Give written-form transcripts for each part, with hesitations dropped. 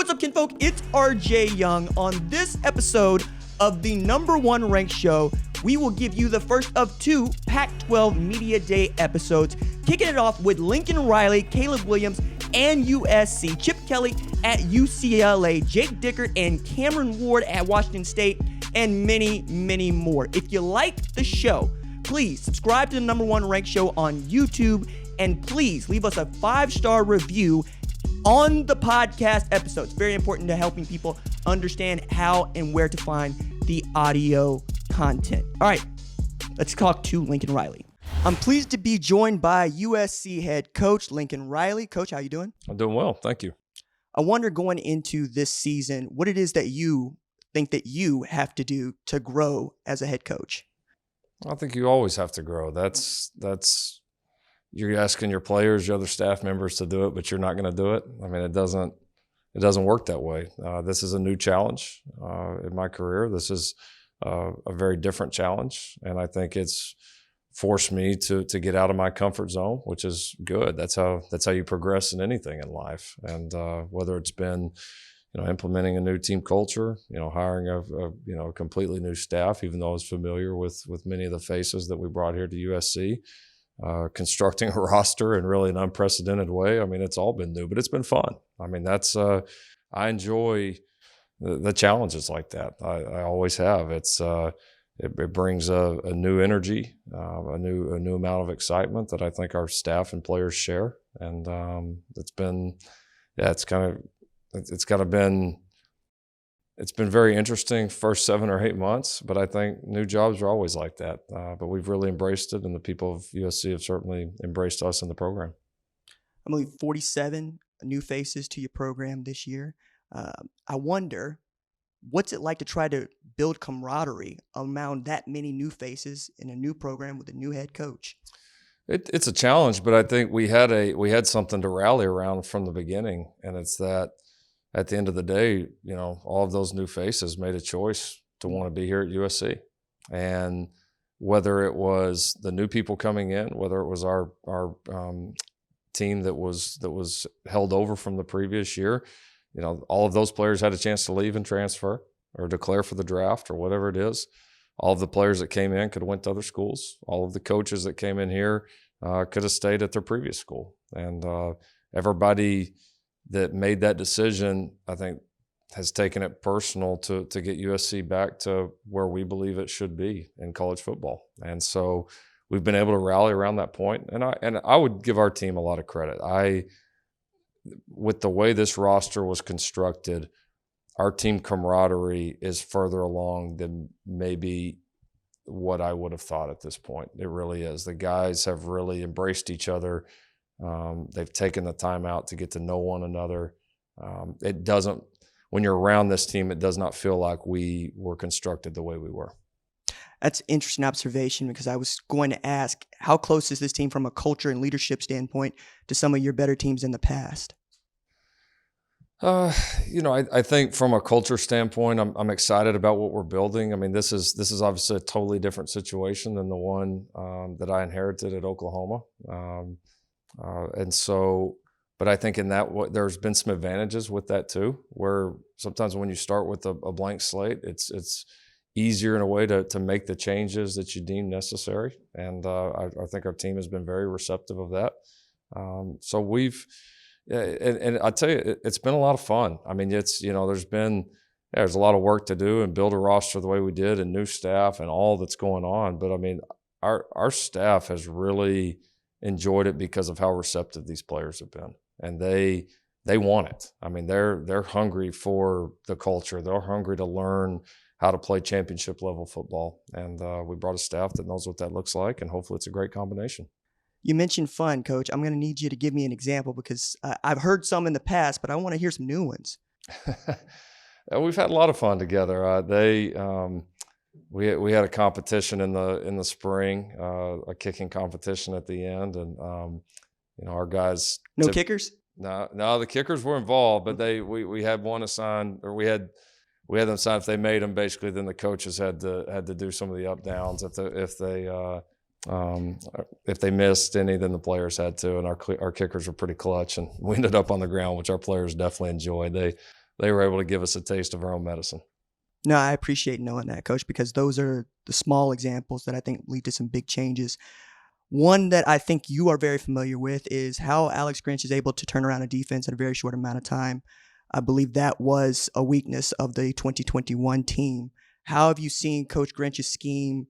What's up, kinfolk? It's RJ Young. On this episode of the #1 ranked show, we will give you the first of 2 Pac-12 Media Day episodes, kicking it off with Lincoln Riley, Caleb Williams, and USC, Chip Kelly at UCLA, Jake Dickert and Cameron Ward at Washington State, and many, many more. If you like the show, please subscribe to the #1 ranked show on YouTube, and please leave us a 5-star review on the podcast episodes. Very important to helping people understand how and where to find the audio content. All right, let's talk to Lincoln Riley. I'm pleased to be joined by USC head coach Lincoln Riley. Coach, how you doing? I'm doing well, thank you. I wonder, going into this season, what it is that you think that you have to do to grow as a head coach. I think you always have to grow. That's you're asking your players, your other staff members to do it, but you're not going to do it. I mean, it doesn't work that way. This is a new challenge in my career. This is a very different challenge, and I think it's forced me to get out of my comfort zone, which is good. That's how you progress in anything in life. And whether it's been, implementing a new team culture, hiring a completely new staff, even though I was familiar with many of the faces that we brought here to USC, constructing a roster in really an unprecedented way. I mean, it's all been new, but it's been fun. I mean, I enjoy the challenges like that. I always have. It brings a new energy, a new amount of excitement that I think our staff and players share. And it's been very interesting first 7 or 8 months, but I think new jobs are always like that. But we've really embraced it, and the people of USC have certainly embraced us in the program. I believe 47 new faces to your program this year. I wonder, what's it like to try to build camaraderie around that many new faces in a new program with a new head coach? It's a challenge, but I think we had something to rally around from the beginning, and it's that at the end of the day, all of those new faces made a choice to want to be here at USC. And whether it was the new people coming in, whether it was our team that was held over from the previous year, all of those players had a chance to leave and transfer or declare for the draft or whatever it is. All of the players that came in could have went to other schools. All of the coaches that came in here could have stayed at their previous school. And everybody that made that decision, I think, has taken it personal to get USC back to where we believe it should be in college football. And so we've been able to rally around that point. And I would give our team a lot of credit. With the way this roster was constructed, our team camaraderie is further along than maybe what I would have thought at this point. It really is. The guys have really embraced each other. They've taken the time out to get to know one another. When you're around this team, it does not feel like we were constructed the way we were. That's an interesting observation, because I was going to ask, how close is this team from a culture and leadership standpoint to some of your better teams in the past? I think from a culture standpoint, I'm excited about what we're building. I mean, this is obviously a totally different situation than the one that I inherited at Oklahoma. But I think in that, there's been some advantages with that too, where sometimes when you start with a blank slate, it's easier in a way to make the changes that you deem necessary. And I think our team has been very receptive of that. So and I tell you, it's been a lot of fun. I mean, there's a lot of work to do and build a roster the way we did, and new staff and all that's going on. But I mean, our staff has really enjoyed it because of how receptive these players have been, and they want it. I mean, they're hungry for the culture. They're hungry to learn how to play championship level football, and we brought a staff that knows what that looks like, and hopefully it's a great combination. You mentioned fun, Coach. I'm going to need you to give me an example, because I've heard some in the past, but I want to hear some new ones. We've had a lot of fun together. We had a competition in the spring, a kicking competition at the end, and our guys. No kickers? No, the kickers were involved, but we had one assigned, or we had them sign if they made them. Basically, then the coaches had to do some of the up downs if they missed any, then the players had to, and our kickers were pretty clutch, and we ended up on the ground, which our players definitely enjoyed. they were able to give us a taste of our own medicine. No, I appreciate knowing that, Coach, because those are the small examples that I think lead to some big changes. One that I think you are very familiar with is how Alex Grinch is able to turn around a defense in a very short amount of time. I believe that was a weakness of the 2021 team. How have you seen Coach Grinch's scheme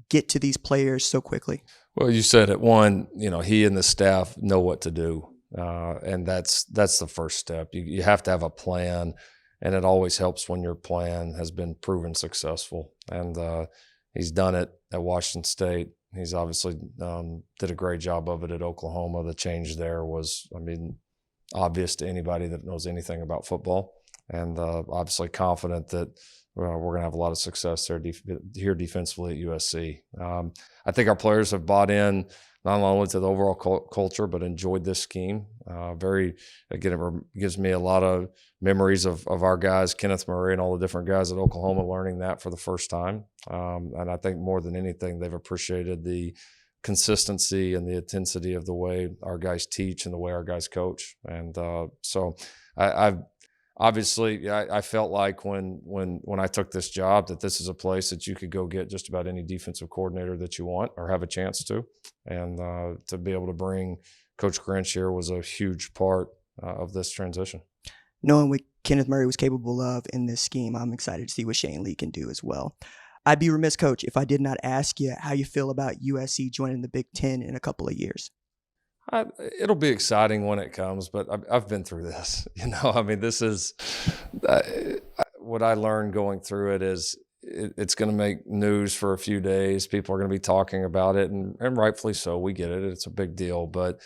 get to these players so quickly? Well, you said it. One, he and the staff know what to do, and that's the first step. You have to have a plan, and it always helps when your plan has been proven successful. And he's done it at Washington State. He's obviously did a great job of it at Oklahoma. The change there was, obvious to anybody that knows anything about football, and obviously confident that we're going to have a lot of success there here defensively at USC. I think our players have bought in not only to the overall culture, but enjoyed this scheme. Again, it gives me a lot of memories of our guys, Kenneth Murray and all the different guys at Oklahoma, learning that for the first time. And I think more than anything, they've appreciated the consistency and the intensity of the way our guys teach and the way our guys coach. And so I felt like when I took this job that this is a place that you could go get just about any defensive coordinator that you want or have a chance to. And to be able to bring Coach Grinch here was a huge part of this transition. Knowing what Kenneth Murray was capable of in this scheme, I'm excited to see what Shane Lee can do as well. I'd be remiss, Coach, if I did not ask you how you feel about USC joining the Big Ten in a couple of years. It'll be exciting when it comes, but I've been through this. This is what I learned going through it is it's going to make news for a few days. People are going to be talking about it, and rightfully so. We get it. It's a big deal. But,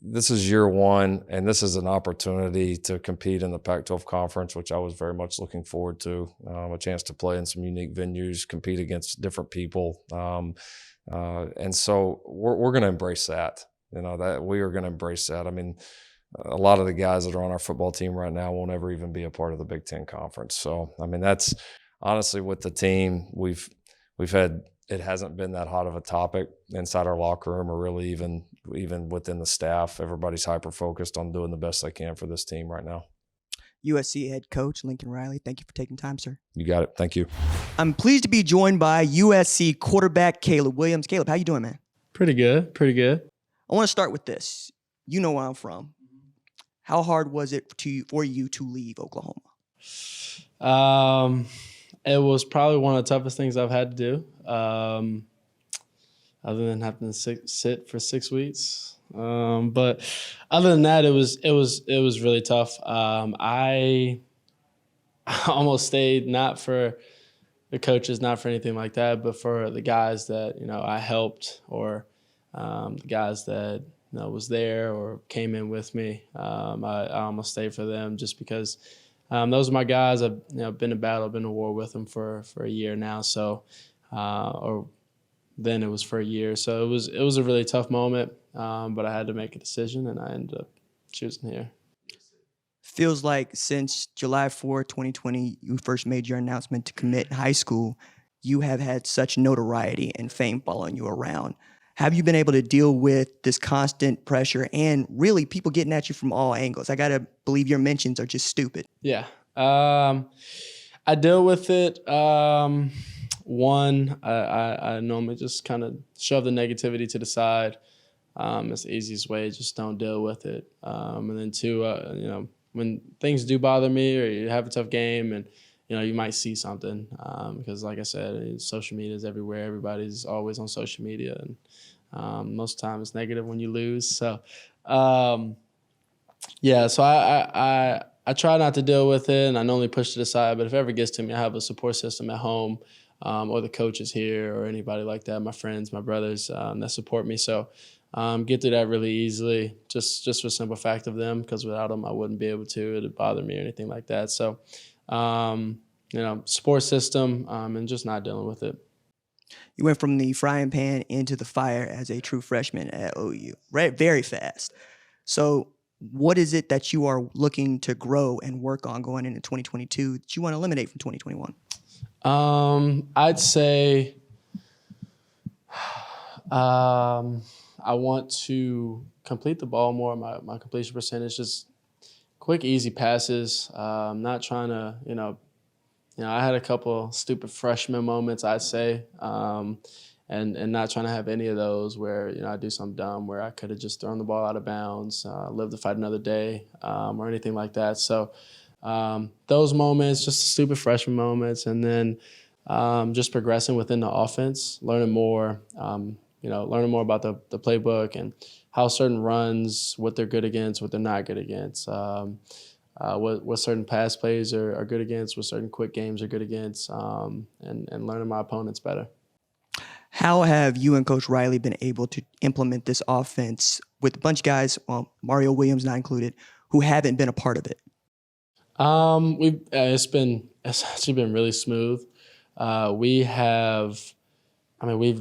this is year one, and this is an opportunity to compete in the Pac-12 conference, which I was very much looking forward to, a chance to play in some unique venues, compete against different people. And so we're going to embrace that, that we are going to embrace that. A lot of the guys that are on our football team right now won't ever even be a part of the Big Ten conference. So, that's honestly with the team we've had, it hasn't been that hot of a topic inside our locker room or really even within the staff. Everybody's hyper-focused on doing the best they can for this team right now. USC head coach Lincoln Riley, thank you for taking time, sir. You got it. Thank you. I'm pleased to be joined by USC quarterback Caleb Williams. Caleb, how you doing, man? Pretty good. I want to start with this. You know where I'm from. How hard was it for you to leave Oklahoma? It was probably one of the toughest things I've had to do, other than having to sit for 6 weeks. But other than that, it was really tough. I almost stayed, not for the coaches, not for anything like that, but for the guys that I helped, or the guys that was there or came in with me. I almost stayed for them just because those are my guys. I've been in battle, been in war with them for a year now. So, or then it was for a year. So it was a really tough moment, but I had to make a decision, and I ended up choosing here. Feels like since July 4, 2020, you first made your announcement to commit in high school, you have had such notoriety and fame following you around. Have you been able to deal with this constant pressure and really people getting at you from all angles? I got to believe your mentions are just stupid. Yeah. I deal with it. One, I normally just kind of shove the negativity to the side. It's the easiest way. Just don't deal with it. And then two, when things do bother me or you have a tough game and, you might see something because, like I said, social media is everywhere. Everybody's always on social media, and most of the time it's negative when you lose. So, yeah. So I try not to deal with it, and I normally push it aside. But if it ever gets to me, I have a support system at home, or the coaches here, or anybody like that, my friends, my brothers that support me. So, get through that really easily, just for the simple fact of them, because without them, I wouldn't be able to. It'd bother me or anything like that. So. Support system, and just not dealing with it. You went from the frying pan into the fire as a true freshman at OU, right? Very fast. So what is it that you are looking to grow and work on going into 2022 that you want to eliminate from 2021? I'd say I want to complete the ball more. My completion percentage is quick, easy passes. Not trying to, I had a couple stupid freshman moments, I'd say, and not trying to have any of those where, I do something dumb where I could have just thrown the ball out of bounds, lived to fight another day, or anything like that. So those moments, just stupid freshman moments, and then just progressing within the offense, learning more about the playbook and how certain runs, what they're good against, what they're not good against, what certain pass plays are good against, what certain quick games are good against, and learning my opponents better. How have you and Coach Riley been able to implement this offense with a bunch of guys, well, Mario Williams not included, who haven't been a part of it? It's actually been really smooth. We've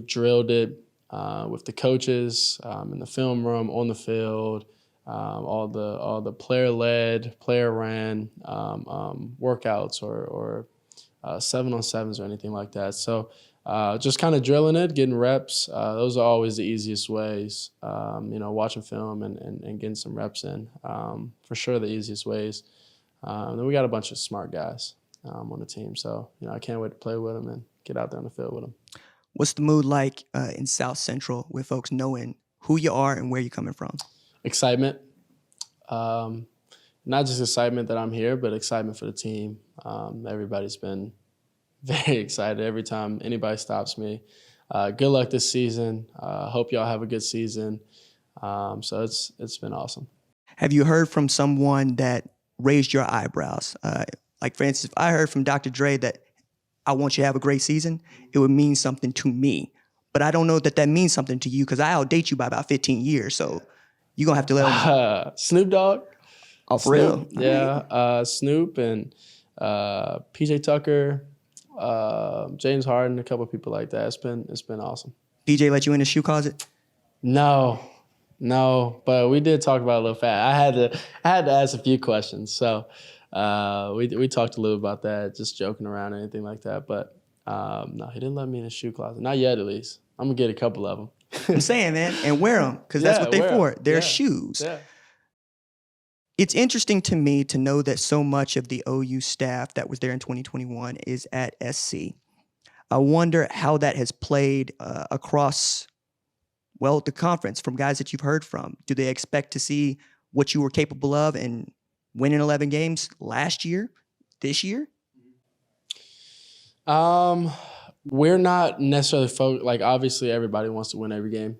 drilled it with the coaches in the film room, on the field, all the player-led, player-ran workouts or 7-on-7s or anything like that. So just kind of drilling it, getting reps. Those are always the easiest ways. Watching film and getting some reps in. For sure, the easiest ways. Then we got a bunch of smart guys on the team, so I can't wait to play with them and get out there on the field with them. What's the mood like in South Central with folks knowing who you are and where you're coming from? Excitement. Not just excitement that I'm here, but excitement for the team. Everybody's been very excited every time anybody stops me. Good luck this season. Hope y'all have a good season. So it's been awesome. Have you heard from someone that raised your eyebrows? Like, for instance, if I heard from Dr. Dre that I want you to have a great season, it would mean something to me. But I don't know that means something to you because I outdate you by about 15 years. So you're going to have to let them. Snoop Dogg. Oh, for real? Yeah. Snoop and PJ Tucker, James Harden, a couple of people like that. It's been awesome. PJ let you in his shoe closet? No, but we did talk about it a little fast. I had to ask a few questions. So we talked a little about that, just joking around or anything like that. But no, he didn't let me in his shoe closet. Not yet, at least. I'm going to get a couple of them. I'm saying, man, and wear them because that's what they're for. They're shoes. Yeah. It's interesting to me to know that so much of the OU staff that was there in 2021 is at SC. I wonder how that has played across, well, the conference from guys that you've heard from. Do they expect to see what you were capable of and winning 11 games last year, this year? We're not necessarily like obviously everybody wants to win every game.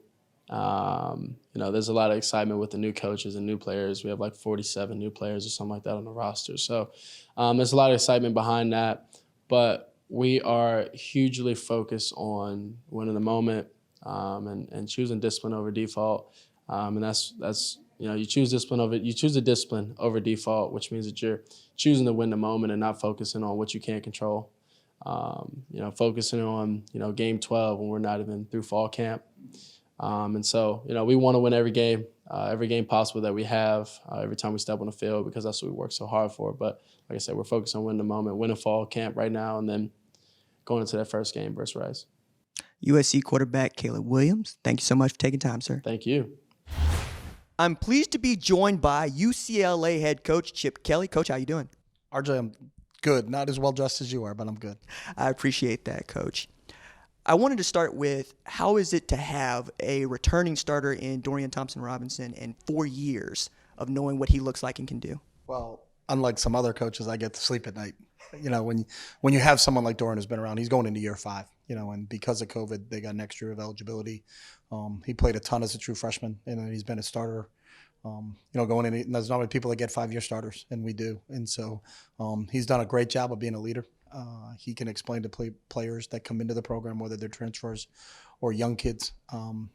There's a lot of excitement with the new coaches and new players. We have like 47 new players or something like that on the roster. So there's a lot of excitement behind that. But we are hugely focused on winning the moment and choosing discipline over default. And that's you choose the discipline over default, which means that you're choosing to win the moment and not focusing on what you can't control. Focusing on, game 12 when we're not even through fall camp. And so, we want to win every game possible that we have every time we step on the field because that's what we work so hard for. But like I said, we're focused on winning the moment, winning fall camp right now, and then going into that first game versus Rice. USC quarterback Caleb Williams, thank you so much for taking time, sir. Thank you. I'm pleased to be joined by UCLA head coach Chip Kelly. Coach, how you doing? RJ, I'm good. Not as well dressed as you are, but I'm good. I appreciate that, Coach. I wanted to start with, how is it to have a returning starter in Dorian Thompson-Robinson and 4 years of knowing what he looks like and can do? Well, unlike some other coaches, I get to sleep at night. When you have someone like Dorian who's been around, he's going into year 5, and because of COVID, they got an extra year of eligibility. He played a ton as a true freshman, and he's been a starter. Going in, and there's not many people that get 5-year starters, and we do. And so he's done a great job of being a leader. He can explain to players that come into the program, whether they're transfers or young kids,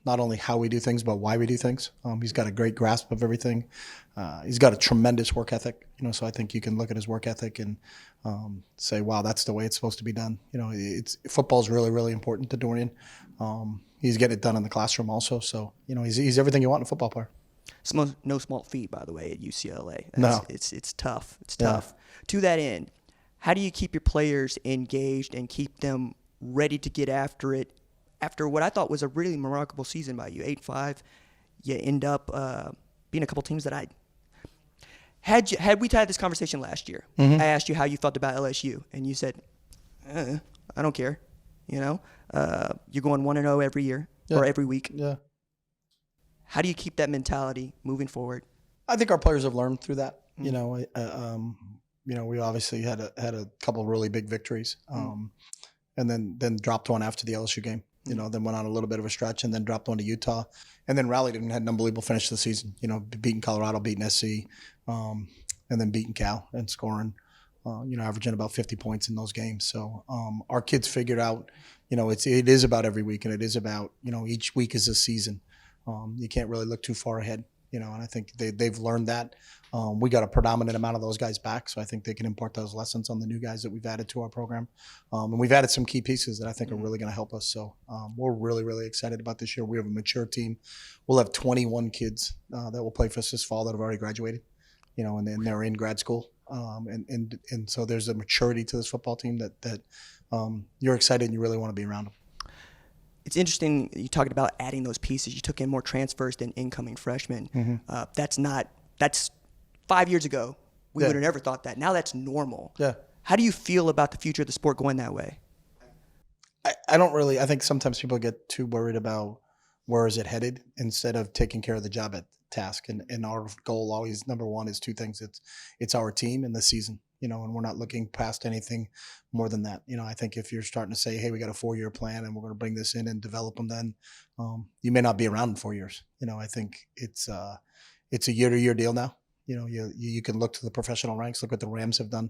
not only how we do things, but why we do things. He's got a great grasp of everything. He's got a tremendous work ethic, so I think you can look at his work ethic and say, wow, that's the way it's supposed to be done. Football's really, really important to Dorian. He's getting it done in the classroom also. So, he's everything you want in a football player. It's no small feat, by the way, at UCLA. No. It's tough. It's tough. To that end, how do you keep your players engaged and keep them ready to get after it after what I thought was a really remarkable season by you? 8-5. You end up being a couple teams that Had we had this conversation last year, I asked you how you felt about LSU, and you said, I don't care. You know, you're going 1-0 every year or every week. Yeah. How do you keep that mentality moving forward? I think our players have learned through that. You know, we obviously had a couple of really big victories, and then dropped one after the LSU game. You know, then went on a little bit of a stretch, and then dropped one to Utah, and then rallied and had an unbelievable finish to the season. You know, beating Colorado, beating SC, and then beating Cal and scoring, averaging about 50 points in those games. So our kids figured out, you know, it is about every week, and it is about, you know, each week is a season. You can't really look too far ahead, you know, and I think they've learned that. We got a predominant amount of those guys back, so I think they can impart those lessons on the new guys that we've added to our program. And we've added some key pieces that I think are really going to help us. So we're really, really excited about this year. We have a mature team. We'll have 21 kids that will play for us this fall that have already graduated, you know, and then they're in grad school. And so there's a maturity to this football team that you're excited and you really want to be around them. It's interesting you talked about adding those pieces. You took in more transfers than incoming freshmen. That's 5 years ago. We would have never thought that. Now that's normal. Yeah. How do you feel about the future of the sport going that way? I think sometimes people get too worried about where is it headed instead of taking care of the job at task. And our goal always, number one, is two things. It's our team and the season, you know, and we're not looking past anything more than that. You know, I think if you're starting to say, hey, we got a 4-year plan and we're going to bring this in and develop them, then you may not be around in 4 years. You know, I think it's a year-to-year deal now. You know, you can look to the professional ranks, look what the Rams have done,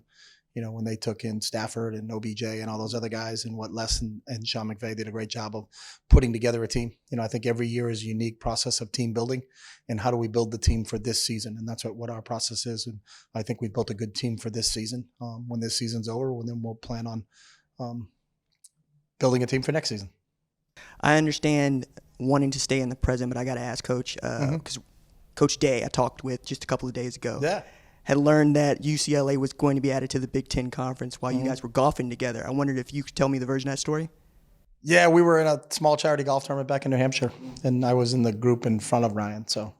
you know, when they took in Stafford and OBJ and all those other guys, and what Les and Sean McVay did a great job of putting together a team. You know, I think every year is a unique process of team building, and how do we build the team for this season? And that's what our process is. And I think we've built a good team for this season. When this season's over, then we'll plan on building a team for next season. I understand wanting to stay in the present, but I got to ask Coach, because Coach Day I talked with just a couple of days ago. Yeah. Had learned that UCLA was going to be added to the Big Ten Conference while you guys were golfing together. I wondered if you could tell me the version of that story. Yeah, we were in a small charity golf tournament back in New Hampshire, and I was in the group in front of Ryan. So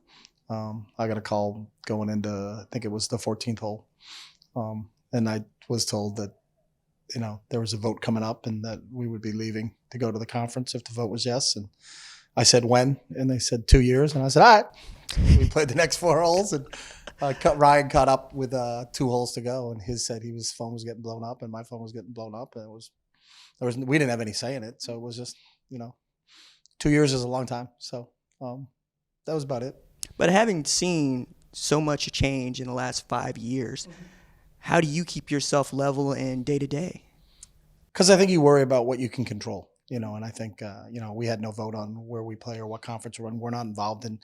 I got a call going into, I think it was the 14th hole, and I was told that, you know, there was a vote coming up and that we would be leaving to go to the conference if the vote was yes. And I said, when? And they said 2 years. And I said, all right. We played the next 4 holes, and Ryan caught up with 2 holes to go, and his phone was getting blown up, and my phone was getting blown up, and we didn't have any say in it, so it was just, you know, 2 years is a long time, so that was about it. But having seen so much change in the last 5 years, how do you keep yourself level and day to day? Because I think you worry about what you can control, you know, and I think you know, we had no vote on where we play or what conference we're in. We're not involved in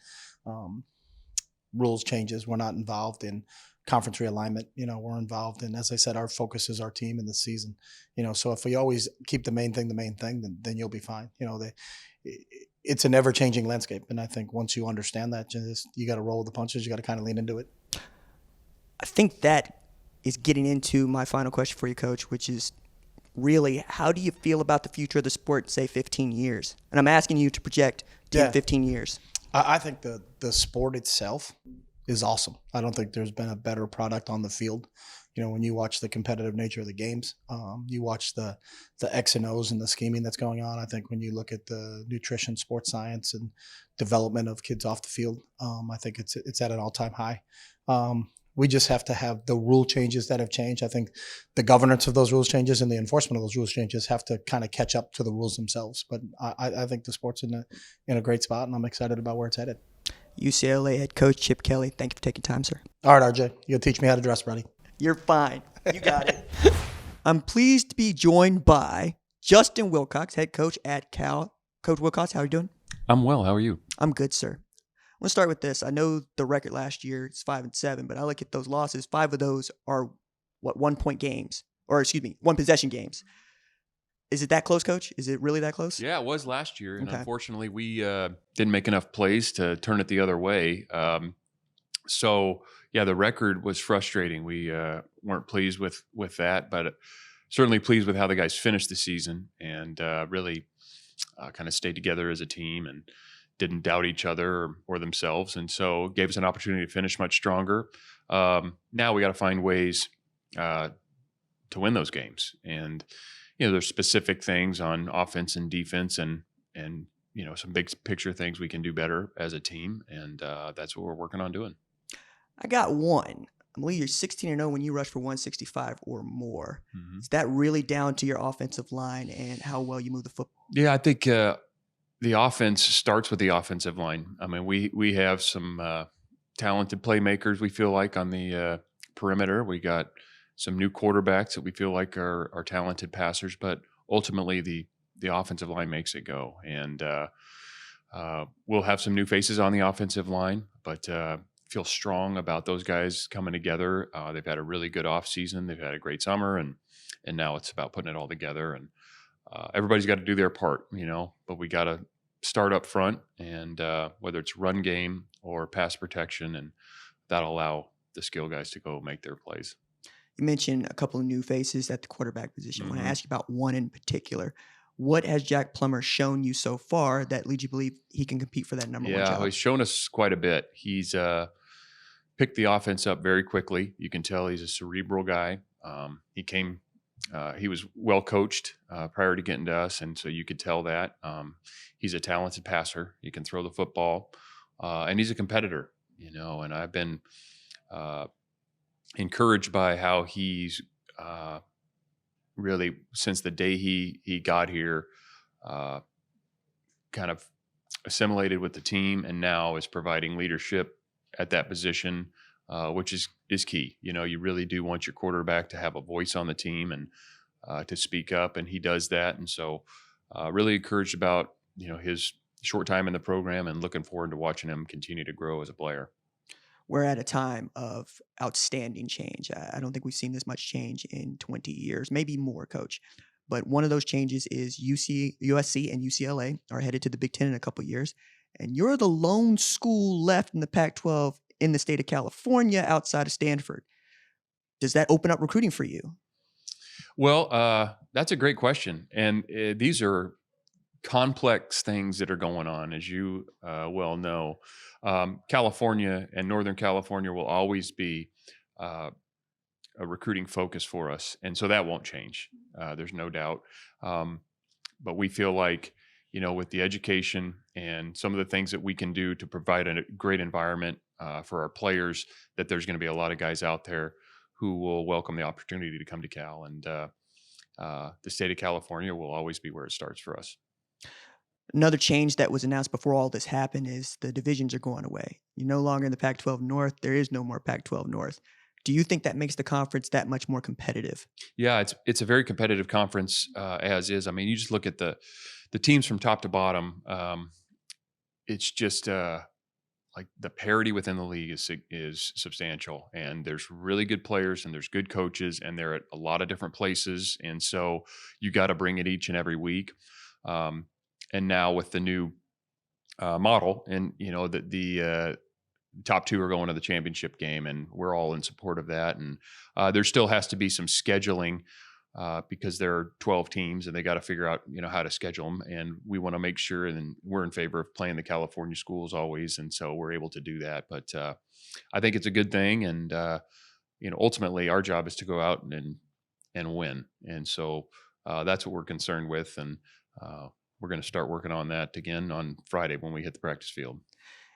rules changes. We're not involved in conference realignment. You know, we're involved in, as I said, our focus is our team in the season. You know, so if we always keep the main thing, then you'll be fine. You know, it's an ever-changing landscape, and I think once you understand that, you got to roll with the punches. You got to kind of lean into it. I think that is getting into my final question for you, Coach, which is really, how do you feel about the future of the sport, say 15 years? And I'm asking you to project 10, 15 years. I think the sport itself is awesome. I don't think there's been a better product on the field. You know, when you watch the competitive nature of the games, you watch the X and O's and the scheming that's going on. I think when you look at the nutrition, sports science, and development of kids off the field, I think it's at an all-time high. We just have to have the rule changes that have changed. I think the governance of those rules changes and the enforcement of those rules changes have to kind of catch up to the rules themselves. But I think the sport's in a great spot, and I'm excited about where it's headed. UCLA head coach Chip Kelly, thank you for taking time, sir. All right, RJ, you'll teach me how to dress, buddy. You're fine. You got it. I'm pleased to be joined by Justin Wilcox, head coach at Cal. Coach Wilcox, how are you doing? I'm well. How are you? I'm good, sir. Let's start with this. I know the record last year is 5-7, but I look at those losses. 5 of those are 1-point games, or excuse me, 1-possession games. Is it that close, Coach? Is it really that close? Yeah, it was last year, and okay. Unfortunately, we didn't make enough plays to turn it the other way. So yeah, the record was frustrating. We weren't pleased with that, but certainly pleased with how the guys finished the season and really kind of stayed together as a team and didn't doubt each other or themselves. And so it gave us an opportunity to finish much stronger. Now we got to find ways to win those games. And, there's specific things on offense and defense and some big picture things we can do better as a team. And that's what we're working on doing. I got one. I believe you're 16-0 when you rush for 165 or more. Mm-hmm. Is that really down to your offensive line and how well you move the football? Yeah, I think the offense starts with the offensive line. I mean, we have some talented playmakers, we feel like, on the perimeter. We got some new quarterbacks that we feel like are talented passers, but ultimately the offensive line makes it go. And we'll have some new faces on the offensive line, but feel strong about those guys coming together. They've had a really good off season. They've had a great summer, and now it's about putting it all together. And everybody's got to do their part, but we got to start up front, and whether it's run game or pass protection, and that'll allow the skill guys to go make their plays. You mentioned a couple of new faces at the quarterback position. Mm-hmm. I want to ask you about one in particular. What has Jack Plummer shown you so far that leads you to believe he can compete for that number one job? Yeah, he's shown us quite a bit. He's picked the offense up very quickly. You can tell he's a cerebral guy. He was well coached prior to getting to us, and so you could tell that. He's a talented passer. He can throw the football, and he's a competitor, and I've been encouraged by how he's really, since the day he got here, kind of assimilated with the team, and now is providing leadership at that position, which is key. You really do want your quarterback to have a voice on the team and to speak up, and he does that. And so really encouraged about, his short time in the program, and looking forward to watching him continue to grow as a player. We're at a time of outstanding change. I don't think we've seen this much change in 20 years, maybe more, Coach. But one of those changes is USC and UCLA are headed to the Big Ten in a couple of years. And you're the lone school left in the Pac-12 in the state of California outside of Stanford. Does that open up recruiting for you? Well, that's a great question. And these are complex things that are going on, as you well know. California and Northern California will always be a recruiting focus for us. And so that won't change. There's no doubt. But we feel like, with the education and some of the things that we can do to provide a great environment for our players, that there's going to be a lot of guys out there who will welcome the opportunity to come to Cal. And the state of California will always be where it starts for us. Another change that was announced before all this happened is the divisions are going away. You're no longer in the Pac-12 North. There is no more Pac-12 North. Do you think that makes the conference that much more competitive? Yeah, it's a very competitive conference as is. I mean, you just look at the teams from top to bottom. It's just like the parity within the league is substantial, and there's really good players, and there's good coaches, and they're at a lot of different places, and so you got to bring it each and every week. And now with the new model, and the top two are going to the championship game, and we're all in support of that. And there still has to be some scheduling because there are 12 teams, and they got to figure out how to schedule them. And we want to make sure, and we're in favor of playing the California schools always, and so we're able to do that. But I think it's a good thing, and ultimately our job is to go out and win. And so that's what we're concerned with, and we're going to start working on that again on Friday when we hit the practice field.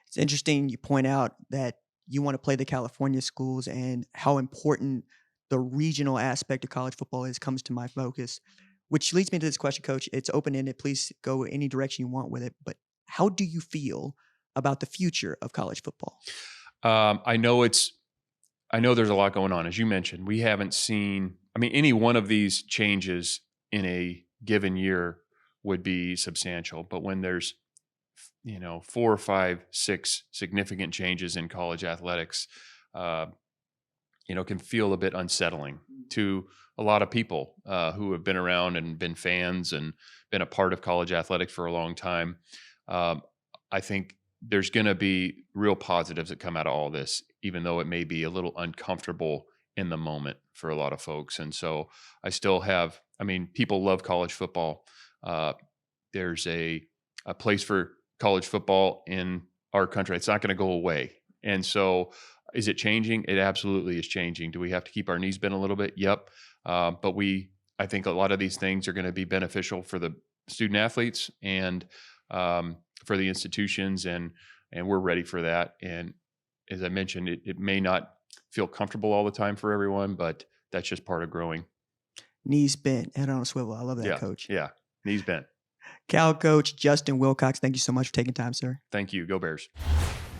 It's interesting you point out that you want to play the California schools and how important the regional aspect of college football comes to my focus, which leads me to this question, Coach. It's open-ended. Please go any direction you want with it. But how do you feel about the future of college football? I know there's a lot going on. As you mentioned, we haven't seen, any one of these changes in a given year would be substantial. But when there's, 4 or 5, 6 significant changes in college athletics, can feel a bit unsettling to a lot of people who have been around and been fans and been a part of college athletics for a long time. I think there's going to be real positives that come out of all this, even though it may be a little uncomfortable in the moment for a lot of folks. And so I still have, people love college football. There's a place for college football in our country. It's not going to go away. And so is it changing? It absolutely is changing. Do we have to keep our knees bent a little bit? Yep. But I think a lot of these things are going to be beneficial for the student athletes and for the institutions, and we're ready for that. And as I mentioned, it may not feel comfortable all the time for everyone, but that's just part of growing. Knees bent, head on a swivel. I love that, Coach. Yeah, knees bent. Cal coach Justin Wilcox, thank you so much for taking time, sir. Thank you. Go Bears.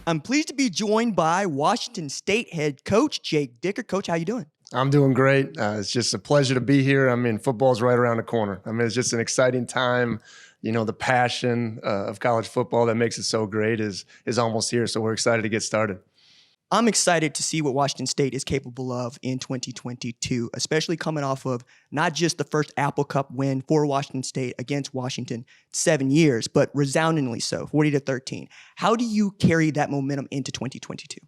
I'm pleased to be joined by Washington State head coach Jake Dickert. Coach, how you doing? I'm doing great. It's just a pleasure to be here. I mean, football's right around the corner. I mean, it's just an exciting time. You know, the passion of college football that makes it so great is almost here. So we're excited to get started. I'm excited to see what Washington State is capable of in 2022, especially coming off of not just the first Apple Cup win for Washington State against Washington 7 years, but resoundingly so, 40-13. How do you carry that momentum into 2022?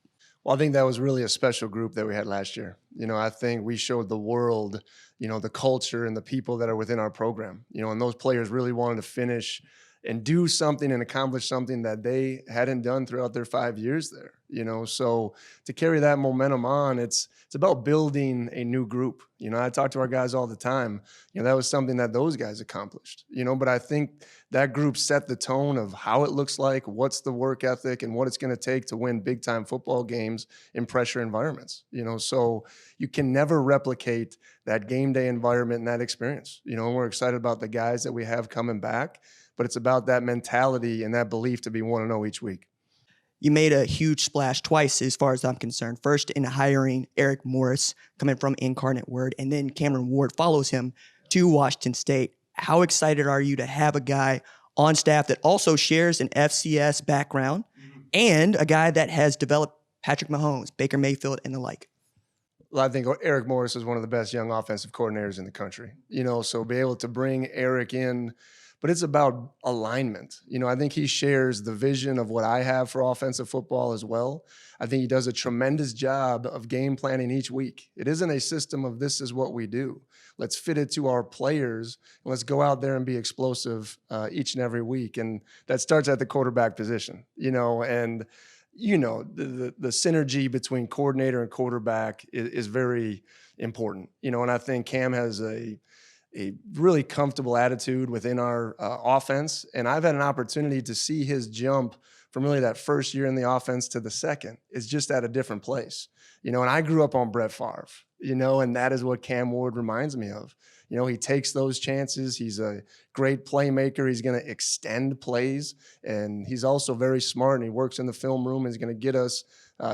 Well, I think that was really a special group that we had last year. You know, I think we showed the world, you know, the culture and the people that are within our program, you know, and those players really wanted to finish and do something and accomplish something that they hadn't done throughout their 5 years there, you know. So to carry that momentum on, it's about building a new group. You know, I talk to our guys all the time. You know, that was something that those guys accomplished, you know, but I think that group set the tone of how it looks like, what's the work ethic, and what it's going to take to win big time football games in pressure environments, you know. So you can never replicate that game day environment and that experience, you know. And we're excited about the guys that we have coming back, but it's about that mentality and that belief to be 1-0 each week. You made a huge splash twice as far as I'm concerned. First in hiring Eric Morris coming from Incarnate Word, and then Cameron Ward follows him to Washington State. How excited are you to have a guy on staff that also shares an FCS background and a guy that has developed Patrick Mahomes, Baker Mayfield, and the like? Well, I think Eric Morris is one of the best young offensive coordinators in the country, you know, so be able to bring Eric in. But it's about alignment. You know, I think he shares the vision of what I have for offensive football as well. I think he does a tremendous job of game planning each week. It isn't a system of this is what we do. Let's fit it to our players, and let's go out there and be explosive each and every week. And that starts at the quarterback position, you know, and, you know, the synergy between coordinator and quarterback is very important, you know, and I think Cam has a really comfortable attitude within our offense. And I've had an opportunity to see his jump from really that first year in the offense to the second. It's just at a different place. You know, and I grew up on Brett Favre, you know, and that is what Cam Ward reminds me of. You know, he takes those chances. He's a great playmaker. He's going to extend plays. And he's also very smart, and he works in the film room and he's going to get us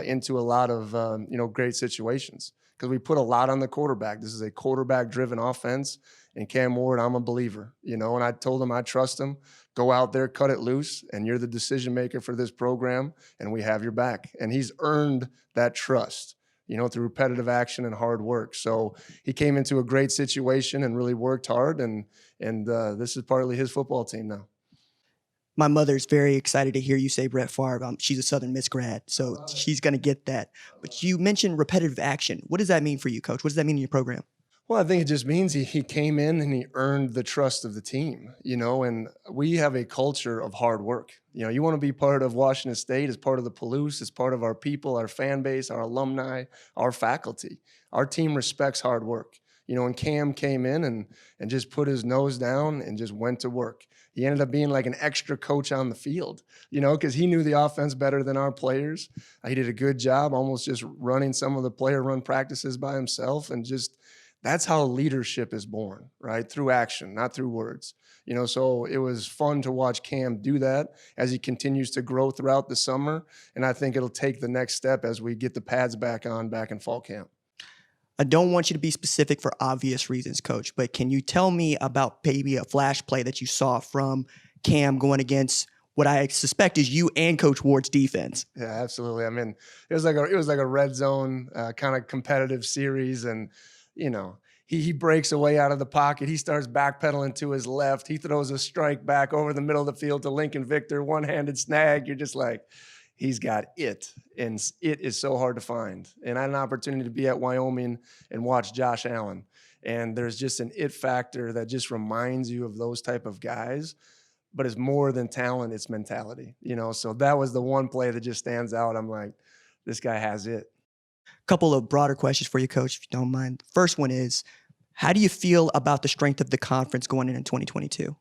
into a lot of, you know, great situations. Because we put a lot on the quarterback. This is a quarterback-driven offense. And Cam Ward, I'm a believer, you know, and I told him I trust him. Go out there, cut it loose, and you're the decision maker for this program, and we have your back. And he's earned that trust, you know, through repetitive action and hard work. So he came into a great situation and really worked hard, and this is partly his football team now. My mother's very excited to hear you say Brett Favre. She's a Southern Miss grad, so she's going to get that. But you mentioned repetitive action. What does that mean for you, Coach? What does that mean in your program? Well, I think it just means he came in and he earned the trust of the team, you know, and we have a culture of hard work. You know, you want to be part of Washington State as part of the Palouse, as part of our people, our fan base, our alumni, our faculty. Our team respects hard work. You know, and Cam came in and just put his nose down and just went to work. He ended up being like an extra coach on the field, you know, because he knew the offense better than our players. He did a good job almost just running some of the player run practices by himself, and just that's how leadership is born, right? Through action, not through words. You know, so it was fun to watch Cam do that as he continues to grow throughout the summer. And I think it'll take the next step as we get the pads back in fall camp. I don't want you to be specific for obvious reasons, Coach, but can you tell me about maybe a flash play that you saw from Cam going against what I suspect is you and Coach Ward's defense? Yeah, absolutely. I mean, it was like a red zone kind of competitive series, and you know, he breaks away out of the pocket. He starts backpedaling to his left. He throws a strike back over the middle of the field to Lincoln Victor, one-handed snag. You're just like, he's got it, and it is so hard to find. And I had an opportunity to be at Wyoming and watch Josh Allen, and there's just an it factor that just reminds you of those type of guys. but it's more than talent, it's mentality, you know? So that was the one play that just stands out. I'm like, this guy has it. Couple of broader questions for you, Coach, if you don't mind. First one is, how do you feel about the strength of the conference going in 2022?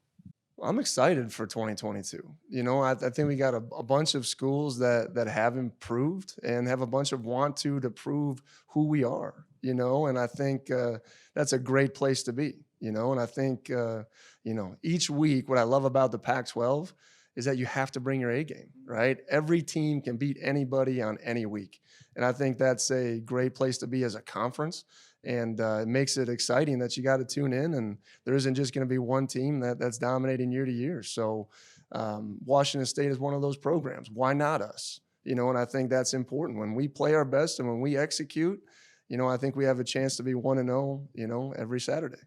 I'm excited for 2022. You know, I think we got a bunch of schools that have improved and have a bunch of want to prove who we are, you know, and I think that's a great place to be, you know, and I think, you know, each week, what I love about the Pac-12 is that you have to bring your A game, right? Every team can beat anybody on any week. And I think that's a great place to be as a conference. And it makes it exciting that you got to tune in, and there isn't just going to be one team that's dominating year to year. So Washington State is one of those programs. Why not us? You know, and I think that's important. When we play our best and when we execute, you know, I think we have a chance to be 1-0, you know, every Saturday.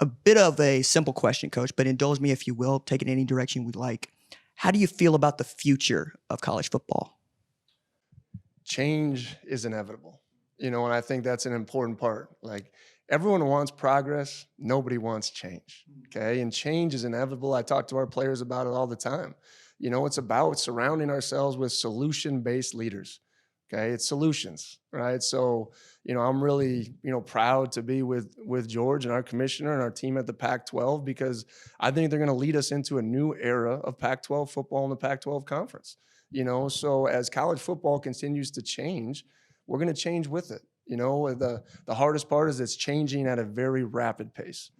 A bit of a simple question, Coach, but indulge me if you will, take it any direction we'd like. How do you feel about the future of college football? Change is inevitable. You know, and I think that's an important part. Like, everyone wants progress. Nobody wants change. Okay. And change is inevitable. I talk to our players about it all the time. You know, it's about surrounding ourselves with solution-based leaders. Okay. It's solutions, right? So, you know, I'm really, you know, proud to be with George and our commissioner and our team at the Pac-12, because I think they're going to lead us into a new era of Pac-12 football in the Pac-12 conference. You know, so as college football continues to change, we're going to change with it. You know, the hardest part is it's changing at a very rapid pace.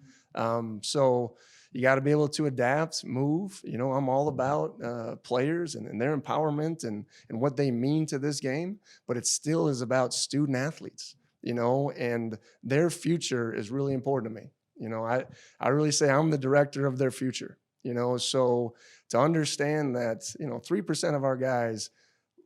So you got to be able to adapt, move. You know, I'm all about players and their empowerment and what they mean to this game, but it still is about student athletes, you know, and their future is really important to me. You know, I really say I'm the director of their future, you know, so to understand that, you know, 3% of our guys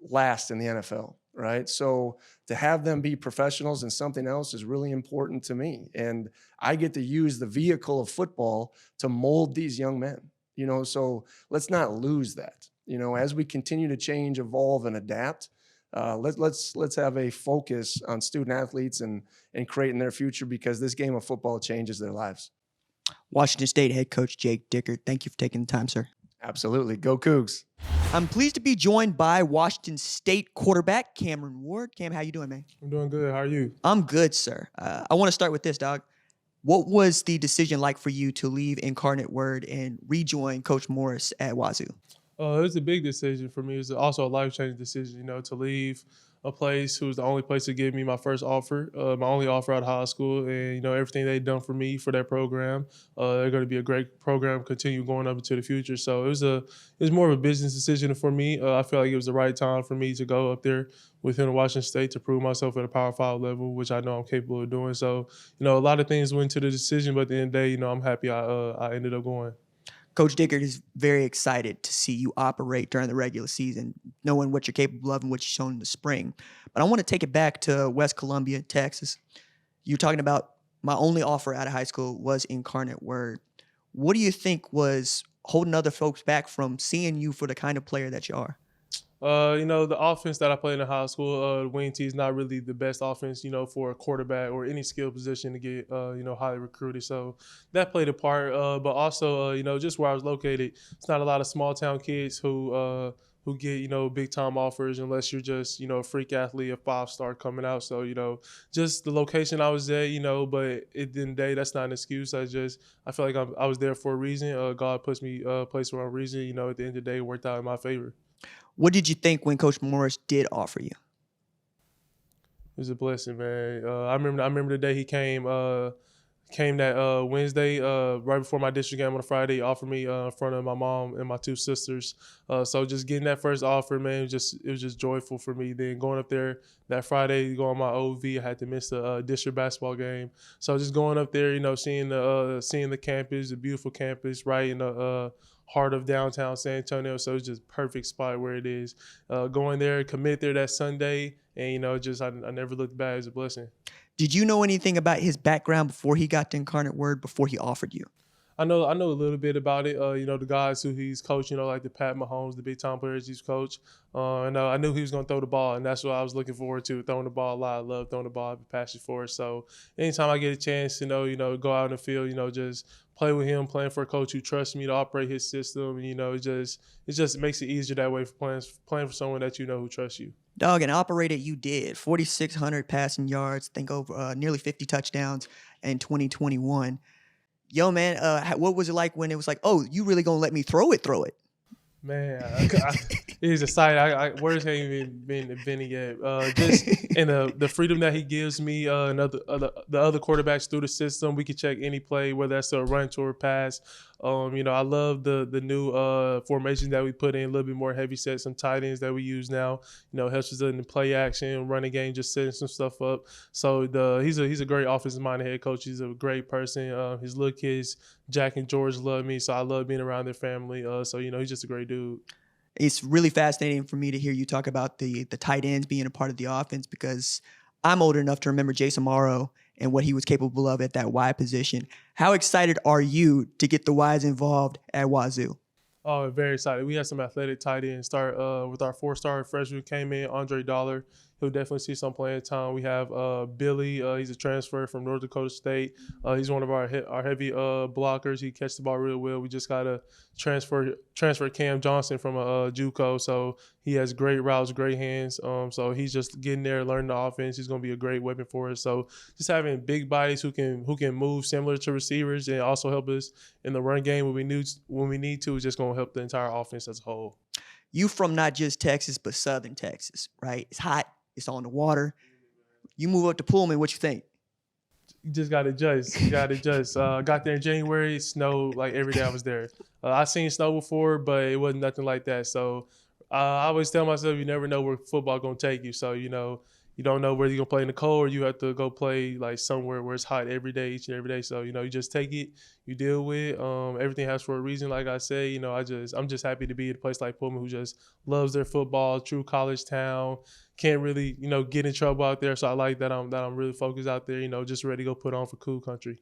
last in the NFL. Right. So to have them be professionals in something else is really important to me. And I get to use the vehicle of football to mold these young men, you know, so let's not lose that. You know, as we continue to change, evolve, and adapt, let's have a focus on student athletes and creating their future, because this game of football changes their lives. Washington State head coach Jake Dickert, thank you for taking the time, sir. Absolutely. Go Cougs. I'm pleased to be joined by Washington State quarterback Cameron Ward. Cam, how you doing, man? I'm doing good. How are you? I'm good, sir. I want to start with this, dog. What was the decision like for you to leave Incarnate Word and rejoin Coach Morris at Wazoo? It was a big decision for me. It was also a life-changing decision, you know, to leave a place who was the only place to give me my first offer, my only offer out of high school, and, you know, everything they'd done for me for that program. They're going to be a great program, continue going up into the future. So it was more of a business decision for me. I felt like it was the right time for me to go up there within Washington State to prove myself at a Power 5 level, which I know I'm capable of doing. So, you know, a lot of things went into the decision, but at the end of the day, you know, I'm happy I ended up going. Coach Dickert is very excited to see you operate during the regular season, knowing what you're capable of and what you've shown in the spring. But I want to take it back to West Columbia, Texas. You're talking about my only offer out of high school was Incarnate Word. What do you think was holding other folks back from seeing you for the kind of player that you are? You know, the offense that I played in high school, wing T is not really the best offense, you know, for a quarterback or any skill position to get, you know, highly recruited. So that played a part. But also, you know, just where I was located, it's not a lot of small town kids who get, you know, big time offers unless you're just, you know, a freak athlete, a 5-star coming out. So, you know, just the location I was at, you know, but at the end of the day, that's not an excuse. I feel like I was there for a reason. God puts me place for a reason. You know, at the end of the day, it worked out in my favor. What did you think when Coach Morris did offer you? It was a blessing, man. I remember the day he came that Wednesday, right before my district game on a Friday. He offered me in front of my mom and my 2 sisters. So just getting that first offer, man, it was just joyful for me. Then going up there that Friday, going my OV, I had to miss the district basketball game. So just going up there, you know, seeing the campus, the beautiful campus, right in the heart of downtown San Antonio. So it's just perfect spot where it is. Going there, commit there that Sunday, and, you know, just I never looked back. It was a blessing. Did you know anything about his background before he got to Incarnate Word, before he offered you? I know a little bit about it. You know, the guys who he's coached, you know, like the Pat Mahomes, the big time players he's coached. And I knew he was going to throw the ball, and that's what I was looking forward to, throwing the ball a lot. I love throwing the ball. I've been passionate for it. So anytime I get a chance, you know, go out in the field, you know, just play with him, playing for a coach who trusts me to operate his system. You know, it just makes it easier that way for playing for someone that you know who trusts you. Dog, and operated you did 4,600 passing yards, think over nearly 50 touchdowns in 2021. Yo, man, what was it like when it was like, oh, you really gonna let me throw it? Man, it's exciting. Words ain't even been invented yet. Just and the freedom that he gives me, and the other quarterbacks through the system, we can check any play, whether that's a run to or pass. You know, I love the new formation that we put in, a little bit more heavy set, some tight ends that we use now. You know, helps us in the play action, running game, just setting some stuff up. So he's a great offensive minded head coach. He's a great person. His little kids, Jack and George, love me, so I love being around their family. So you know, he's just a great dude. It's really fascinating for me to hear you talk about the tight ends being a part of the offense, because I'm old enough to remember Jason Morrow and what he was capable of at that wide position. How excited are you to get the wides involved at Wazoo? Oh, very excited. We had some athletic tight ends start with our 4-star freshman who came in, Andre Dollar. He'll definitely see some playing time. We have Billy. He's a transfer from North Dakota State. He's one of our heavy blockers. He catches the ball real well. We just got to transfer Cam Johnson from a JUCO. So he has great routes, great hands. So he's just getting there, learning the offense. He's going to be a great weapon for us. So just having big bodies who can move similar to receivers and also help us in the run game when we need to is just going to help the entire offense as a whole. You from not just Texas, but Southern Texas, right? It's hot. It's on the water. You move up to Pullman, what you think? You just got to adjust. You got to adjust. Got there in January. It snowed like every day I was there. I've seen snow before, but it wasn't nothing like that. So I always tell myself you never know where football going to take you. So, you know, you don't know whether you're going to play in the cold or you have to go play like somewhere where it's hot every day, each and every day. So, you know, you just take it, you deal with it. Everything has for a reason. Like I say, you know, I'm just happy to be at a place like Pullman who just loves their football, true college town. Can't really, you know, get in trouble out there. So I like that I'm really focused out there, you know, just ready to go put on for cool country.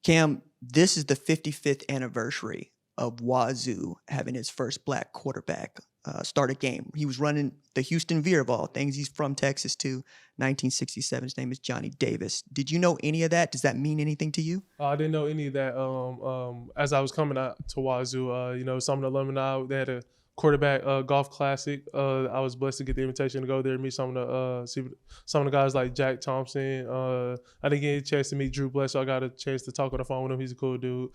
Cam, this is the 55th anniversary of Wazoo having his first black quarterback start a game. He was running the Houston Veer of all things. He's from Texas too, 1967. His name is Johnny Davis. Did you know any of that? Does that mean anything to you? I didn't know any of that. As I was coming out to Wazoo, you know, some of the alumni, they had a quarterback golf classic. I was blessed to get the invitation to go there and meet some of the guys like Jack Thompson. I didn't get a chance to meet Drew Bless, so I got a chance to talk on the phone with him. He's a cool dude.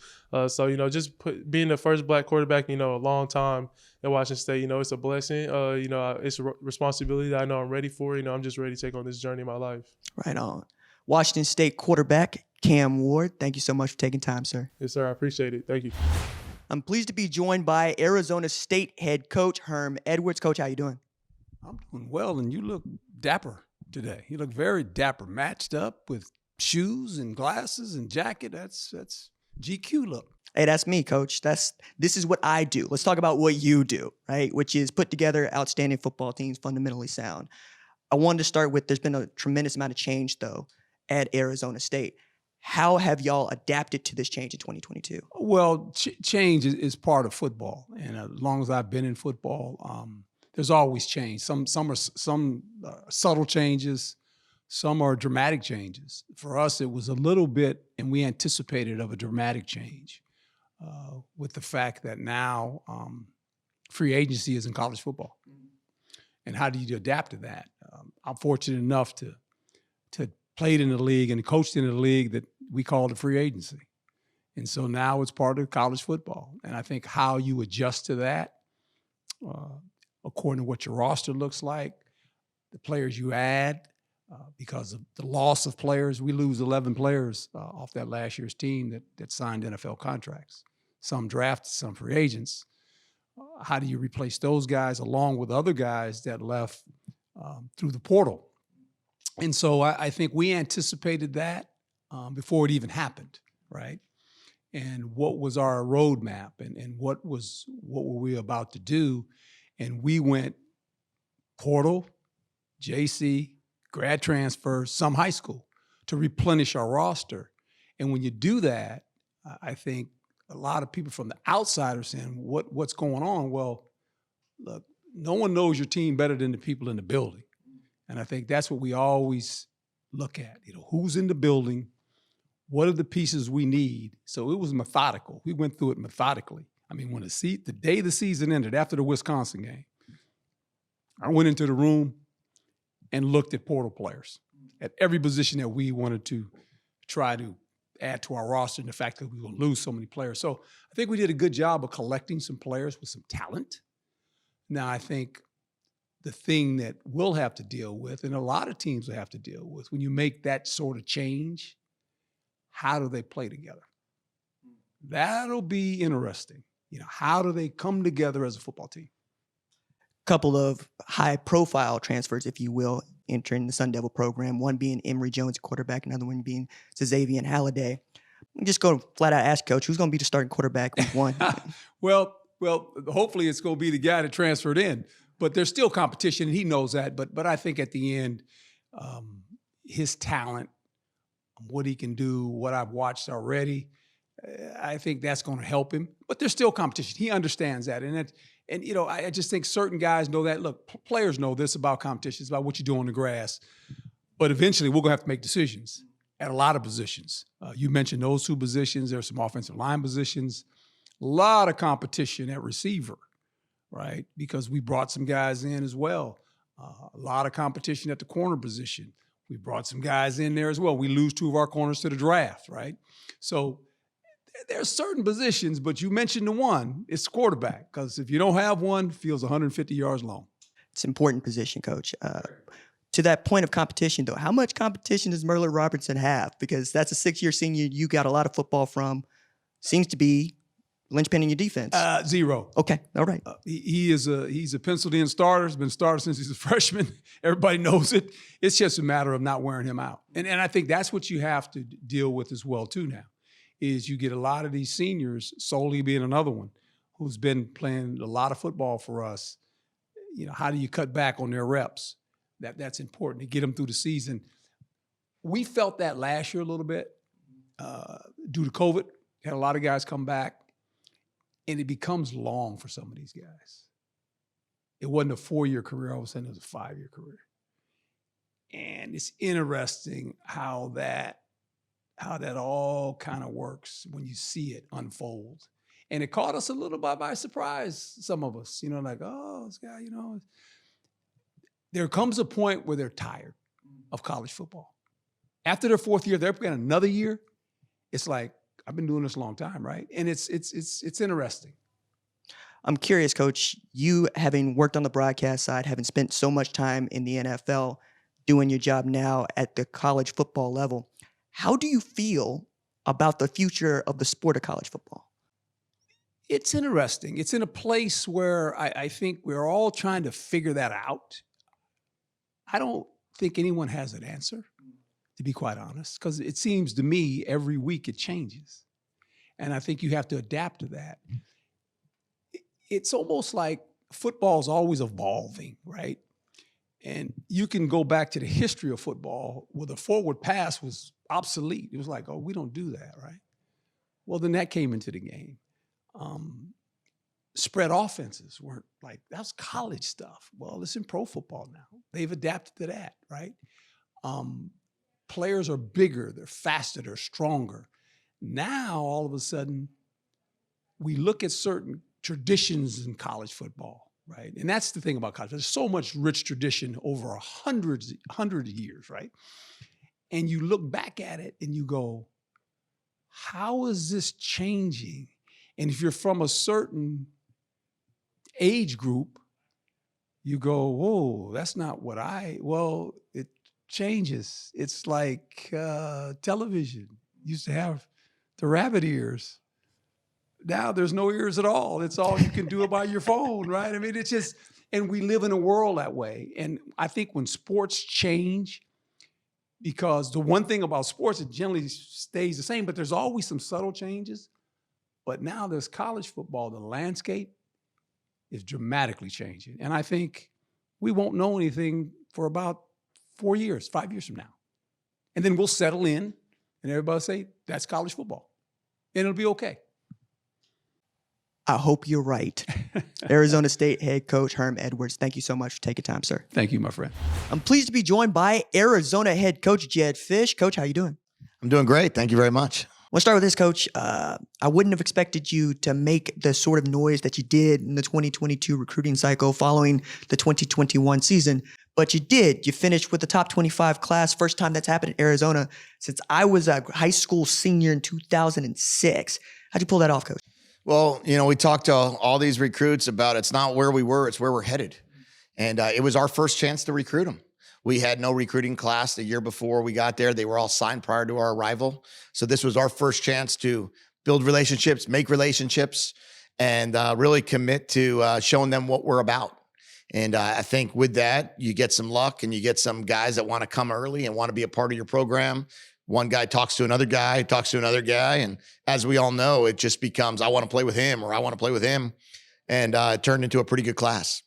So you know, just being the first black quarterback, you know, a long time at Washington State, you know, it's a blessing. You know, it's a responsibility that I know I'm ready for. You know, I'm just ready to take on this journey in my life. Right on. Washington State quarterback Cam Ward, thank you so much for taking time, sir. Yes, sir. I appreciate it. Thank you. I'm pleased to be joined by Arizona State head coach Herm Edwards. Coach, how you doing? I'm doing well, and you look dapper today. You look very dapper, matched up with shoes and glasses and jacket. That's GQ look. Hey, that's me, coach. This is what I do. Let's talk about what you do, right? Which is put together outstanding football teams, fundamentally sound. I wanted to start with, there's been a tremendous amount of change, though, at Arizona State. How have y'all adapted to this change in 2022? Well, change is part of football, and as long as I've been in football, there's always change. Some are subtle changes, some are dramatic changes. For us, it was a little bit, and we anticipated of a dramatic change with the fact that now free agency is in college football, and how do you adapt to that? I'm fortunate enough to played in the league and coached in the league that we call the free agency. And so now it's part of college football. And I think how you adjust to that, according to what your roster looks like, the players you add, because of the loss of players, we lose 11 players off that last year's team that signed NFL contracts. Some drafted, some free agents. How do you replace those guys along with other guys that left through the portal? And so I think we anticipated that before it even happened, right? And what was our roadmap and what were we about to do? And we went portal, JC, grad transfer, some high school to replenish our roster. And when you do that, I think a lot of people from the outside are saying, what's going on? Well, look, no one knows your team better than the people in the building. And I think that's what we always look at. Who's in the building? What are the pieces we need? So it was methodical. We went through it methodically. I mean, when the day the season ended, after the Wisconsin game, I went into the room and looked at portal players at every position that we wanted to try to add to our roster, and the fact that we will lose so many players. So I think we did a good job of collecting some players with some talent. Now, I think the thing that we'll have to deal with, and a lot of teams will have to deal with, when you make that sort of change, how do they play together? That'll be interesting. How do they come together as a football team? Couple of high-profile transfers, if you will, entering the Sun Devil program. One being Emory Jones, quarterback. Another one being Xavier Halliday. I'm just going to flat out ask Coach, who's going to be the starting quarterback week one? Well, hopefully it's going to be the guy that transferred in. But there's still competition, and he knows that. But I think at the end, his talent, what he can do, what I've watched already, I think that's going to help him. But there's still competition. He understands that. And I just think certain guys know that. Look, players know this about competition. It's about what you do on the grass. But eventually, we're going to have to make decisions at a lot of positions. You mentioned those two positions. There's some offensive line positions. A lot of competition at receiver, right? Because we brought some guys in as well. A lot of competition at the corner position. We brought some guys in there as well. We lose two of our corners to the draft, right? So there's certain positions, but you mentioned the one, it's quarterback, because if you don't have one, it feels 150 yards long. It's an important position, Coach. To that point of competition, though, how much competition does Merler Robertson have? Because that's a 6-year senior you got a lot of football from. Seems to be linchpin in your defense. Zero. Okay, all right. He's a penciled-in starter. He's been a starter since he's a freshman. Everybody knows it. It's just a matter of not wearing him out. And I think that's what you have to deal with as well, too, now, is you get a lot of these seniors, Soley being another one, who's been playing a lot of football for us. How do you cut back on their reps? That's important to get them through the season. We felt that last year a little bit due to COVID. Had a lot of guys come back, and it becomes long for some of these guys. It wasn't a 4-year career. All of a sudden, it was a 5-year career. And it's interesting how that all kind of works when you see it unfold. And it caught us a little by surprise, some of us, like, oh, this guy, There comes a point where they're tired of college football. After their 4th year, they're playing another year. It's like, I've been doing this a long time, right? And it's interesting. I'm curious, Coach, you having worked on the broadcast side, having spent so much time in the NFL, doing your job now at the college football level, how do you feel about the future of the sport of college football? It's interesting. It's in a place where I think we're all trying to figure that out. I don't think anyone has an answer, to be quite honest, because it seems to me every week it changes. And I think you have to adapt to that. It's almost like football is always evolving, right? And you can go back to the history of football where the forward pass was obsolete. It was like, oh, we don't do that, right? Well, then that came into the game. Spread offenses weren't like, that's college stuff. Well, it's in pro football now. They've adapted to that, right? Players are bigger, they're faster, they're stronger. Now, all of a sudden, we look at certain traditions in college football, right? And that's the thing about college. There's so much rich tradition over 100 years, right? And you look back at it and you go, how is this changing? And if you're from a certain age group, you go, whoa, that's not what well, it changes. It's like television. Used to have the rabbit ears. Now there's no ears at all. It's all you can do about your phone, right? I mean, it's just, and we live in a world that way. And I think when sports change, because the one thing about sports, it generally stays the same, but there's always some subtle changes. But now there's college football, the landscape is dramatically changing. And I think we won't know anything for about 4 years, 5 years from now. And then we'll settle in and everybody say, that's college football. and it'll be okay. I hope you're right. Arizona State head coach Herm Edwards, thank you so much for taking time, sir. Thank you, my friend. I'm pleased to be joined by Arizona head coach Jedd Fish. Coach, how you doing? I'm doing great. Thank you very much. Let's start with this, Coach. I wouldn't have expected you to make the sort of noise that you did in the 2022 recruiting cycle following the 2021 season, but you did. You finished with the top 25 class, first time that's happened in Arizona since I was a high school senior in 2006. How'd you pull that off, Coach? Well, we talked to all these recruits about it's not where we were, it's where we're headed. And it was our first chance to recruit them. We had no recruiting class the year before we got there. They were all signed prior to our arrival. So this was our first chance to build relationships, make relationships, and really commit to showing them what we're about. And I think with that, you get some luck and you get some guys that want to come early and want to be a part of your program. One guy talks to another guy, talks to another guy. And as we all know, it just becomes, I want to play with him or I want to play with him. And it turned into a pretty good class.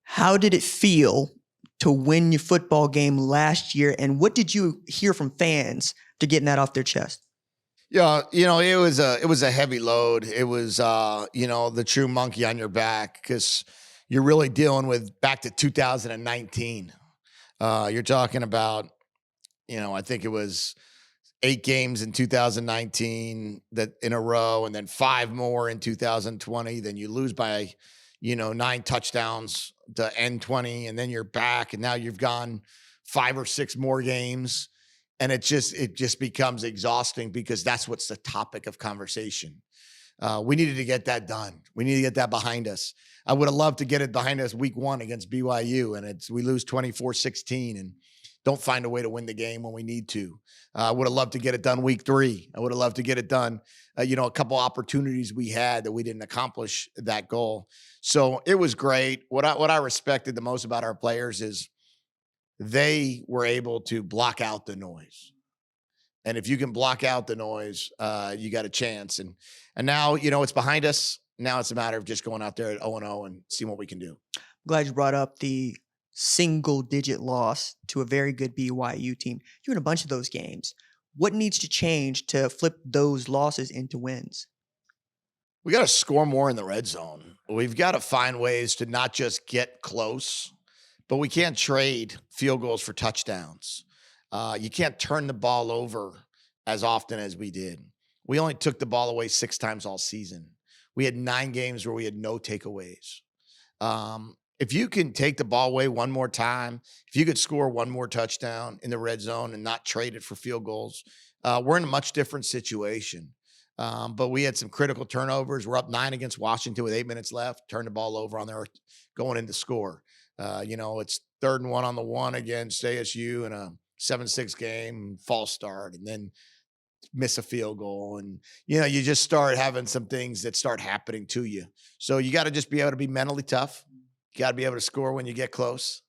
How did it feel to win your football game last year? And what did you hear from fans to getting that off their chest? Yeah, it was a heavy load. It was, the true monkey on your back because you're really dealing with back to 2019. You're talking about, I think it was 8 games in 2019 that in a row, and then 5 more in 2020. Then you lose by, 9 touchdowns to end 20, and then you're back, and now you've gone 5 or 6 more games, and it just becomes exhausting because that's what's the topic of conversation. We needed to get that done. We need to get that behind us. I would have loved to get it behind us week 1 against BYU, and we lose 24-16 and don't find a way to win the game when we need to. I would have loved to get it done week 3. I would have loved to get it done. A couple opportunities we had that we didn't accomplish that goal. So it was great. What I respected the most about our players is they were able to block out the noise. And if you can block out the noise, you got a chance. And now, it's behind us. Now it's a matter of just going out there at 0-0 and seeing what we can do. I'm glad you brought up the single-digit loss to a very good BYU team. You're in a bunch of those games. What needs to change to flip those losses into wins? We got to score more in the red zone. We've got to find ways to not just get close, but we can't trade field goals for touchdowns. You can't turn the ball over as often as we did. We only took the ball away 6 times all season. We had 9 games where we had no takeaways. If you can take the ball away one more time, if you could score one more touchdown in the red zone and not trade it for field goals, we're in a much different situation. But we had some critical turnovers. We're up 9 against Washington with 8 minutes left. Turned the ball over on their going in to score. It's 3rd and 1 on the 1 against ASU in a 7-6 game, false start, and then miss a field goal. And, you just start having some things that start happening to you. So you got to just be able to be mentally tough. You got to be able to score when you get close.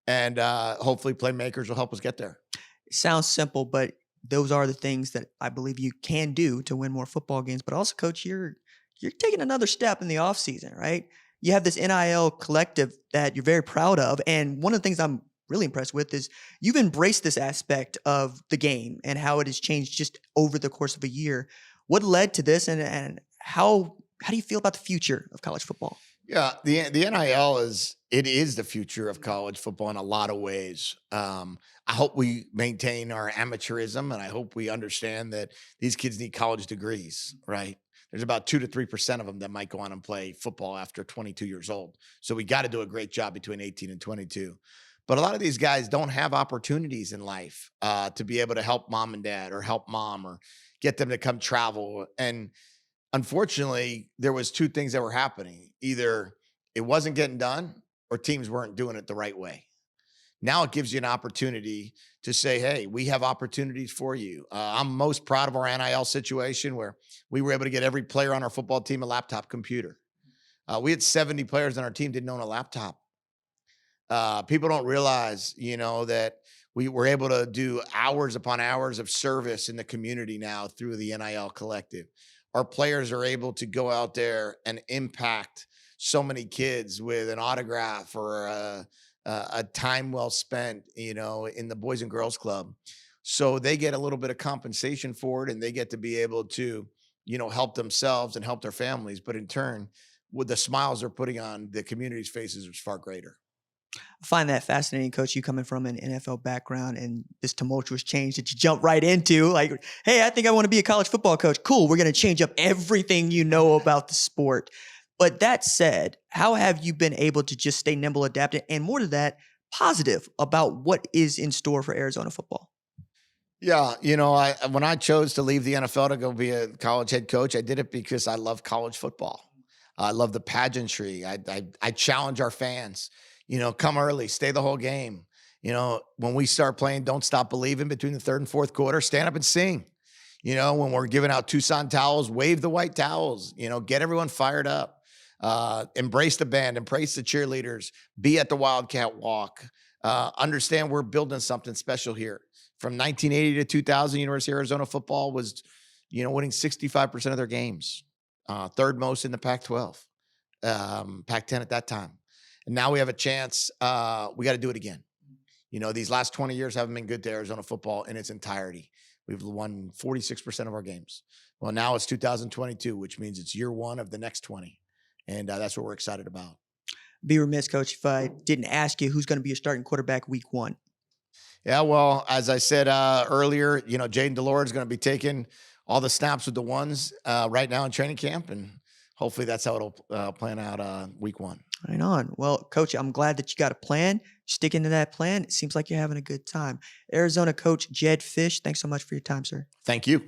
And hopefully playmakers will help us get there. It sounds simple, but those are the things that I believe you can do to win more football games. But also, Coach, you're taking another step in the offseason, right? You have this NIL collective that you're very proud of. And one of the things I'm really impressed with is you've embraced this aspect of the game and how it has changed just over the course of a year. What led to this, and how do you feel about the future of college football? Yeah, the NIL is the future of college football in a lot of ways. I hope we maintain our amateurism, and I hope we understand that these kids need college degrees, right? There's about 2 to 3% of them that might go on and play football after 22 years old. So we got to do a great job between 18 and 22. But a lot of these guys don't have opportunities in life to be able to help mom and dad or help mom or get them to come travel. And unfortunately, there was 2 things that were happening. Either it wasn't getting done or teams weren't doing it the right way. Now it gives you an opportunity to say, hey, we have opportunities for you. I'm most proud of our NIL situation where we were able to get every player on our football team a laptop computer. We had 70 players on our team didn't own a laptop. People don't realize, that we were able to do hours upon hours of service in the community now through the NIL collective. Our players are able to go out there and impact so many kids with an autograph or a time well spent, in the Boys and Girls Club. So they get a little bit of compensation for it, and they get to be able to help themselves and help their families, but in turn, with the smiles they're putting on the community's faces is far greater. I find that fascinating, Coach, you coming from an NFL background and this tumultuous change that you jump right into. Like, hey, I think I want to be a college football coach. Cool, we're going to change up everything you know about the sport. But that said, how have you been able to just stay nimble, adapted, and more to that, positive about what is in store for Arizona football? Yeah, when I chose to leave the NFL to go be a college head coach, I did it because I love college football. I love the pageantry. I challenge our fans. Come early, stay the whole game. When we start playing Don't Stop Believing between the third and fourth quarter, stand up and sing. When we're giving out Tucson towels, wave the white towels. Get everyone fired up. Embrace the band, embrace the cheerleaders, be at the Wildcat Walk. Understand we're building something special here. From 1980 to 2000, University of Arizona football was, winning 65% of their games, third most in the Pac-12, Pac-10 at that time. And now we have a chance. We got to do it again. These last 20 years haven't been good to Arizona football in its entirety. We've won 46% of our games. Well, now it's 2022, which means it's year one of the next 20. And that's what we're excited about. Be remiss, Coach, if I didn't ask you who's going to be your starting quarterback week 1. Yeah, well, as I said earlier, Jaden Delore is going to be taking all the snaps with the ones right now in training camp, and hopefully that's how it'll plan out week 1. Right on. Well, Coach, I'm glad that you got a plan. Sticking to that plan. It seems like you're having a good time. Arizona coach Jedd Fish, thanks so much for your time, sir. Thank you.